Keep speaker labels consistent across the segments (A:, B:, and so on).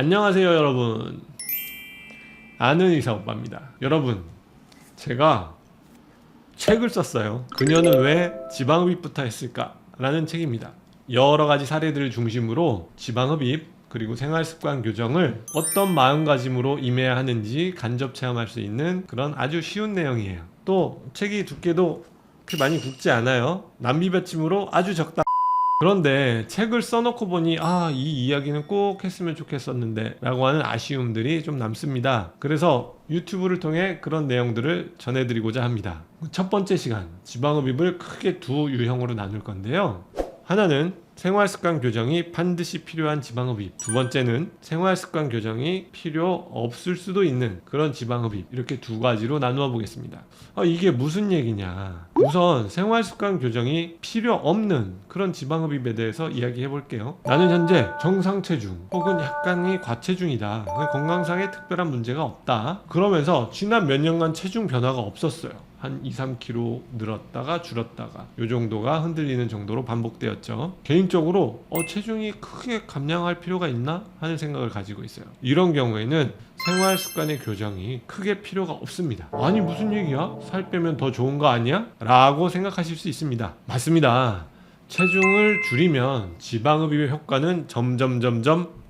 A: 안녕하세요 여러분, 아는 의사 오빠입니다. 여러분, 제가 책을 썼어요. 그녀는 왜 지방흡입부터 했을까? 라는 책입니다. 여러가지 사례들을 중심으로 지방흡입 그리고 생활습관 교정을 어떤 마음가짐으로 임해야 하는지 간접 체험할 수 있는 그런 아주 쉬운 내용이에요. 또 책이 두께도 그렇게 많이 굵지 않아요. 남비벼침으로 아주 적다. 그런데 책을 써놓고 보니 이 이야기는 꼭 했으면 좋겠었는데 라고 하는 아쉬움들이 좀 남습니다. 그래서 유튜브를 통해 그런 내용들을 전해드리고자 합니다. 첫 번째 시간, 지방흡입을 크게 두 유형으로 나눌 건데요. 하나는 생활습관 교정이 반드시 필요한 지방흡입, 두 번째는 생활습관 교정이 필요 없을 수도 있는 그런 지방흡입, 이렇게 두 가지로 나누어 보겠습니다. 이게 무슨 얘기냐? 우선 생활습관 교정이 필요 없는 그런 지방흡입에 대해서 이야기해 볼게요. 나는 현재 정상 체중 혹은 약간의 과체중이다, 건강상에 특별한 문제가 없다, 그러면서 지난 몇 년간 체중 변화가 없었어요. 한 2-3kg 늘었다가 줄었다가 요 정도가 흔들리는 정도로 반복되었죠. 개인적으로 체중이 크게 감량할 필요가 있나 하는 생각을 가지고 있어요. 이런 경우에는 생활습관의 교정이 크게 필요가 없습니다. 아니 무슨 얘기야? 살 빼면 더 좋은 거 아니야? 라고 생각하실 수 있습니다. 맞습니다. 체중을 줄이면 지방흡입의 효과는 점점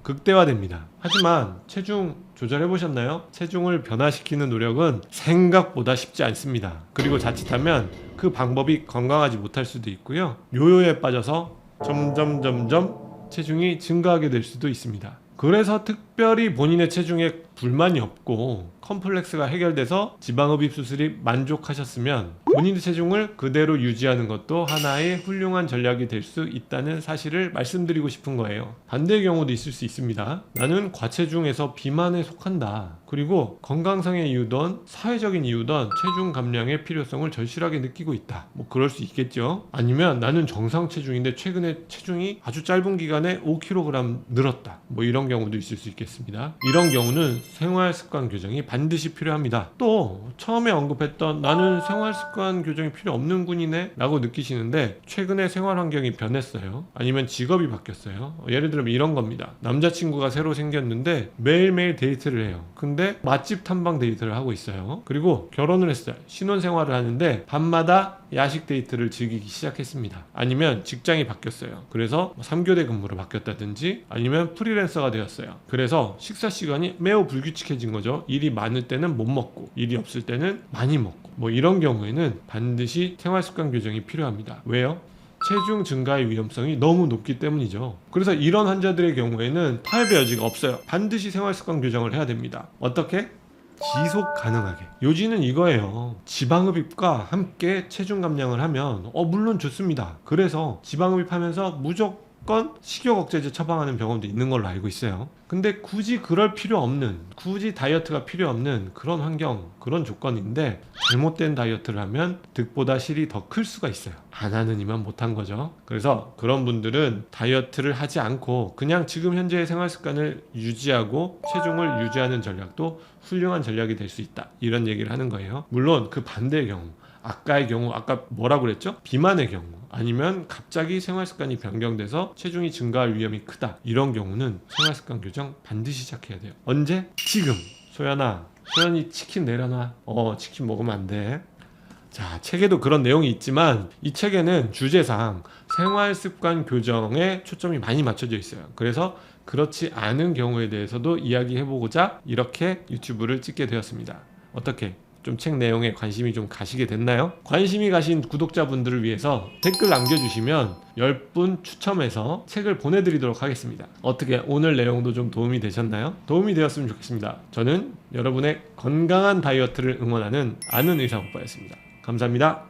A: 극대화됩니다. 하지만 체중 조절해보셨나요? 체중을 변화시키는 노력은 생각보다 쉽지 않습니다. 그리고 자칫하면 그 방법이 건강하지 못할 수도 있고요. 요요에 빠져서 점점 체중이 증가하게 될 수도 있습니다. 그래서 특별히 본인의 체중에 불만이 없고 컴플렉스가 해결돼서 지방흡입 수술이 만족하셨으면 본인의 체중을 그대로 유지하는 것도 하나의 훌륭한 전략이 될 수 있다는 사실을 말씀드리고 싶은 거예요. 반대의 경우도 있을 수 있습니다. 나는 과체중에서 비만에 속한다, 그리고 건강상의 이유든 사회적인 이유든 체중 감량의 필요성을 절실하게 느끼고 있다, 그럴 수 있겠죠. 아니면 나는 정상 체중인데 최근에 체중이 아주 짧은 기간에 5kg 늘었다, 이런 경우도 있을 수 있겠습니다. 이런 경우는 생활습관 교정이 반드시 필요합니다. 또 처음에 언급했던 나는 생활습관 교정이 필요 없는 군이네 라고 느끼시는데 최근에 생활 환경이 변했어요. 아니면 직업이 바뀌었어요. 예를 들면 이런 겁니다. 남자친구가 새로 생겼는데 매일매일 데이트를 해요. 근데 맛집 탐방 데이트를 하고 있어요. 그리고 결혼을 했어요. 신혼생활을 하는데 밤마다 야식 데이트를 즐기기 시작했습니다. 아니면 직장이 바뀌었어요. 그래서 3교대 근무로 바뀌었다든지 아니면 프리랜서가 되었어요. 그래서 식사 시간이 매우 불규칙해진 거죠. 일이 많을 때는 못 먹고 일이 없을 때는 많이 먹고, 이런 경우에는 반드시 생활습관 교정이 필요합니다. 왜요? 체중 증가의 위험성이 너무 높기 때문이죠. 그래서 이런 환자들의 경우에는 타협의 여지가 없어요. 반드시 생활습관 교정을 해야 됩니다. 어떻게? 지속 가능하게. 요지는 이거예요. 지방흡입과 함께 체중 감량을 하면 물론 좋습니다. 그래서 지방흡입하면서 무조건 식욕 억제제 처방하는 병원도 있는 걸로 알고 있어요. 근데 굳이 그럴 필요 없는, 굳이 다이어트가 필요 없는 그런 환경, 그런 조건인데 잘못된 다이어트를 하면 득보다 실이 더 클 수가 있어요. 안 하는 이만 못한 거죠. 그래서 그런 분들은 다이어트를 하지 않고 그냥 지금 현재의 생활 습관을 유지하고 체중을 유지하는 전략도 훌륭한 전략이 될 수 있다, 이런 얘기를 하는 거예요. 물론 그 반대의 경우, 아까의 경우, 아까 뭐라고 그랬죠? 비만의 경우, 아니면 갑자기 생활습관이 변경돼서 체중이 증가할 위험이 크다, 이런 경우는 생활습관 교정 반드시 시작해야 돼요. 언제? 지금. 소연이 치킨 내려놔. 치킨 먹으면 안 돼. 자, 책에도 그런 내용이 있지만 이 책에는 주제상 생활습관 교정에 초점이 많이 맞춰져 있어요. 그래서 그렇지 않은 경우에 대해서도 이야기해보고자 이렇게 유튜브를 찍게 되었습니다. 어떻게? 좀 책 내용에 관심이 좀 가시게 됐나요? 관심이 가신 구독자분들을 위해서 댓글 남겨주시면 10분 추첨해서 책을 보내드리도록 하겠습니다. 어떻게 오늘 내용도 좀 도움이 되셨나요? 도움이 되었으면 좋겠습니다. 저는 여러분의 건강한 다이어트를 응원하는 아는 의사 오빠였습니다. 감사합니다.